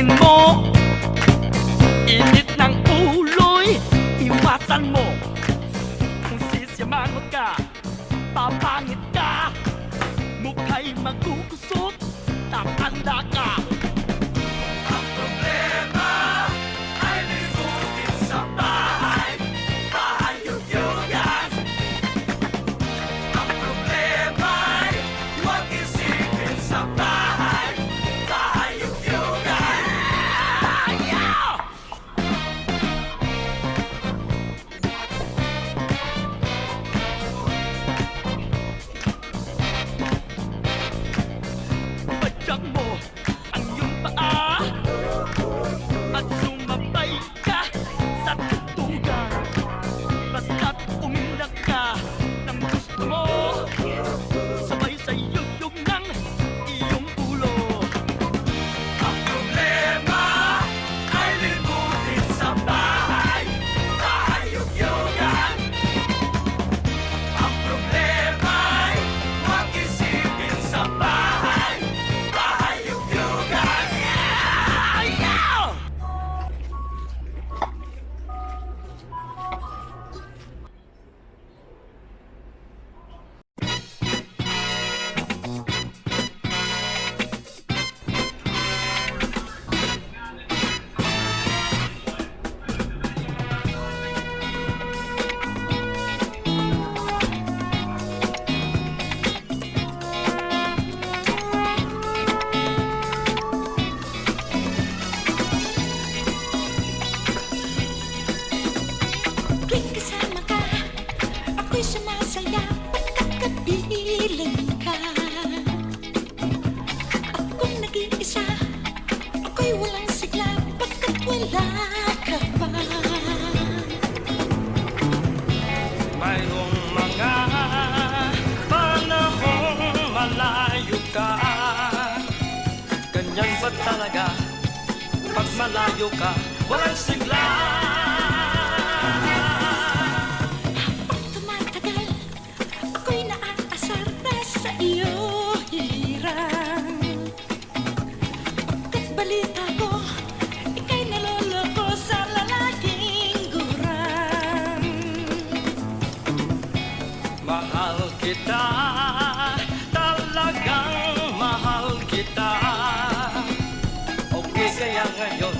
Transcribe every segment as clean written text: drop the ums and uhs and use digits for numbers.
Pansinin mo, init ng ulo'y iwasan mo. Kung sisimangot ka, papangit ka, mukha'y magkukusot, tatanda ka. Ang problema ay limutin sa bahay, bahay Yugyugan. Ang problema ay huwag isipin sa bahay, bahay Yugyugan. Padyang mo ang iyong paa at sumabay ka sa tutugan. Basta't umilag ka ng gusto mo, sabay sa yug-yug ng iyong ulo. Ang problema ay limutin sa bahay, bahay Yugyugan. Ang problema ay huwag isipin sa bahay, bahay Yugyugan. Tuwing kasama ka, ako'y sumasaya pagkat kapiling ka. At kung nag-iisa, ako'y walang sigla pagkat wala ka pa. Mayroong mga panahong malayo ka. Ganyan ba talaga? Pag malayo ka, walang sigla. Pag tumatagal, ako'y naaasar na sa iyo hirang. Pagkat balita ko, ika'y naloloko sa lalaking gurang. Mahal kita, talagang mahal kita. Okay kaya ngayon,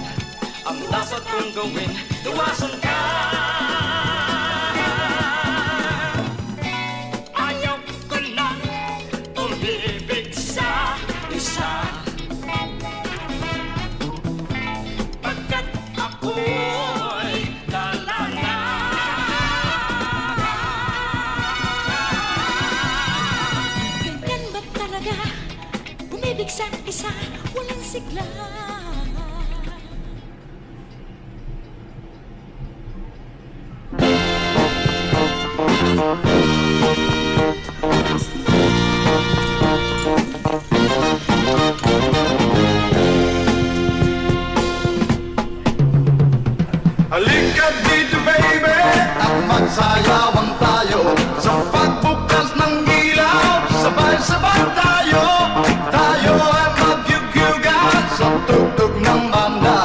ang dapat kong gawin, iwasan ka. Ayaw ko na umibig sa isa, pagkat ako'y lalana. Ganyan ba talaga? Umibig sa isa, walang sigla. Halika dito baby, at magsayawang tayo sa pagbukas ng ilaw. Sabay-sabay tayo, tayo ay magyugyugan sa tugtog ng banda.